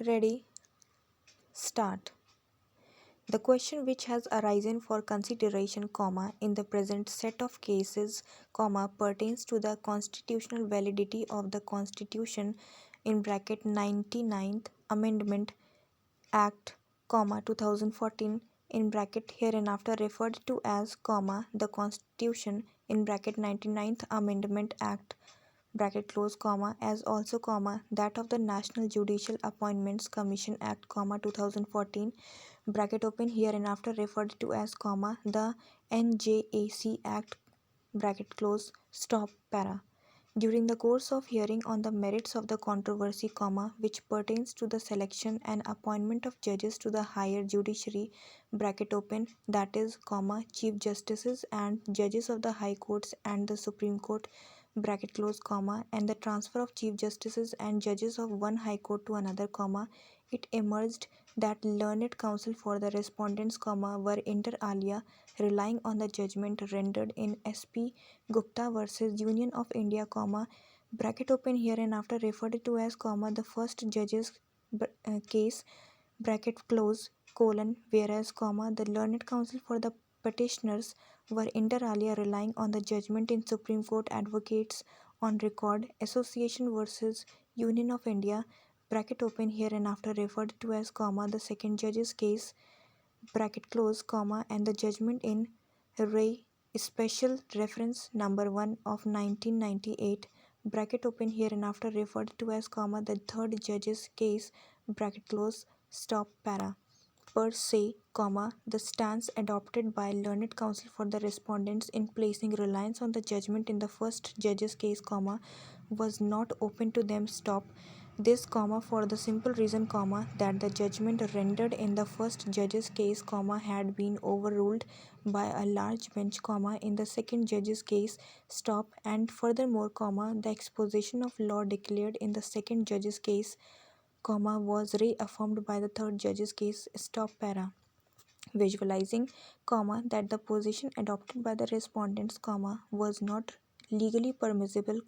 Ready, start. The question which has arisen for consideration, in the present set of cases, pertains to the constitutional validity of the Constitution (99th Amendment Act, 2014 hereinafter referred to as, the Constitution (99th Amendment Act as also, that of the National Judicial Appointments Commission Act, 2014 hereinafter referred to as, the NJAC Act stop para. During the course of hearing on the merits of the controversy, which pertains to the selection and appointment of judges to the higher judiciary, that is, chief justices and judges of the high courts and the Supreme Court, and the transfer of chief justices and judges of one high court to another, it emerged that learned counsel for the respondents, were inter alia relying on the judgment rendered in SP Gupta versus Union of India, hereinafter referred to as, the first judge's case, whereas, the learned counsel for the petitioners were inter alia relying on the judgment in Supreme Court Advocates on Record Association versus Union of India, hereinafter referred to as, the second judge's case, and the judgment in Re Special Reference Number 1 of 1998, hereinafter referred to as, the third judge's case, stop para. Per se, the stance adopted by learned counsel for the respondents in placing reliance on the judgment in the first judge's case, was not open to them stop. This, for the simple reason, that the judgment rendered in the first judge's case, had been overruled by a large bench, in the second judge's case, stop, and furthermore, the exposition of law declared in the second judge's case, was reaffirmed by the third judge's case, stop para. Visualizing, that the position adopted by the respondents, was not legally permissible,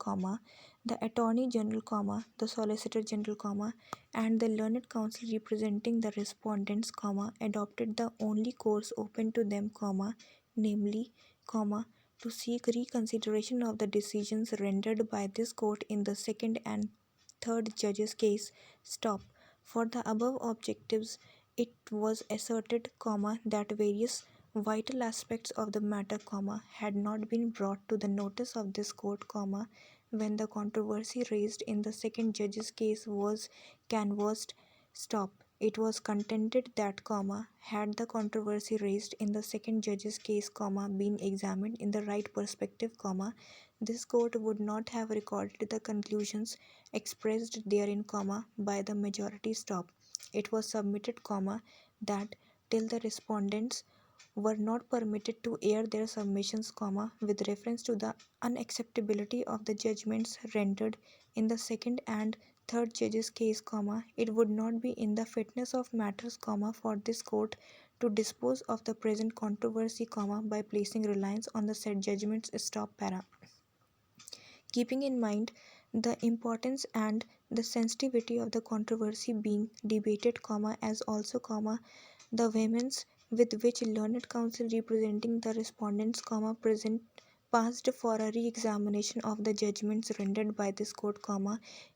the Attorney General, the Solicitor General, and the learned counsel representing the respondents, adopted the only course open to them, namely, to seek reconsideration of the decisions rendered by this court in the second and third judge's case, stop. For the above objectives, it was asserted, that various vital aspects of the matter, had not been brought to the notice of this court, when the controversy raised in the second judge's case was canvassed, stop. It was contended that, had the controversy raised in the second judge's case, been examined in the right perspective, this court would not have recorded the conclusions expressed therein, by the majority stop. It was submitted, that till the respondents were not permitted to air their submissions, with reference to the unacceptability of the judgments rendered in the second and third judge's case, it would not be in the fitness of matters, for this court to dispose of the present controversy, by placing reliance on the said judgments, stop para. Keeping in mind the importance and the sensitivity of the controversy being debated, as also, the vehemence with which learned counsel representing the respondents, present passed for a re-examination of the judgments rendered by this court,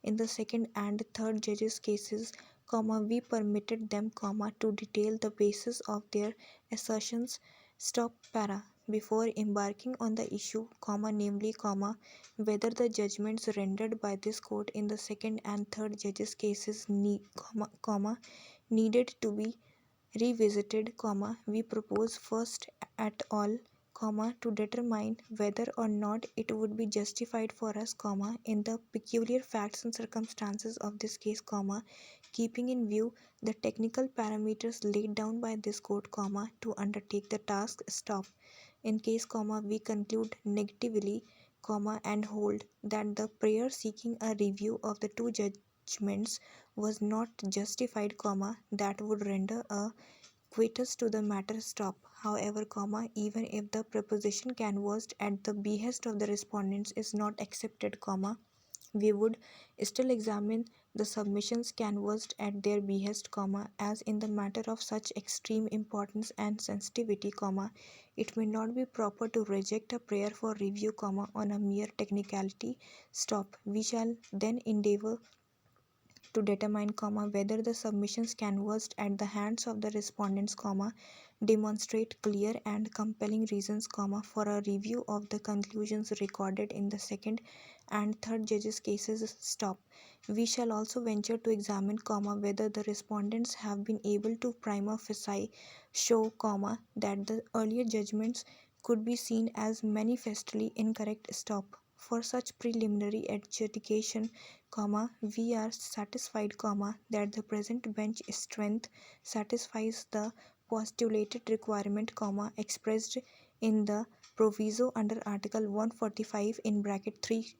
in the second and third judges' cases, we permitted them, to detail the basis of their assertions, stop para, before embarking on the issue, namely, whether the judgments rendered by this court in the second and third judges' cases needed to be revisited, we propose first at all, to determine whether or not it would be justified for us, in the peculiar facts and circumstances of this case, keeping in view the technical parameters laid down by this court, to undertake the task, stop. In case, we conclude negatively, and hold that the prayer seeking a review of the two judgments was not justified, that would render a quietus to the matter, stop. However, even if the proposition canvassed at the behest of the respondents is not accepted, We would still examine the submissions canvassed at their behest, as in the matter of such extreme importance and sensitivity, it may not be proper to reject a prayer for review, on a mere technicality. We shall then endeavor to determine, whether the submissions canvassed at the hands of the respondents, demonstrate clear and compelling reasons, for a review of the conclusions recorded in the second and third judges' cases. We shall also venture to examine, whether the respondents have been able to prima facie show, that the earlier judgments could be seen as manifestly incorrect. For such preliminary adjudication, we are satisfied, that the present bench strength satisfies the postulated requirement, expressed in the proviso under Article 145 in bracket 3.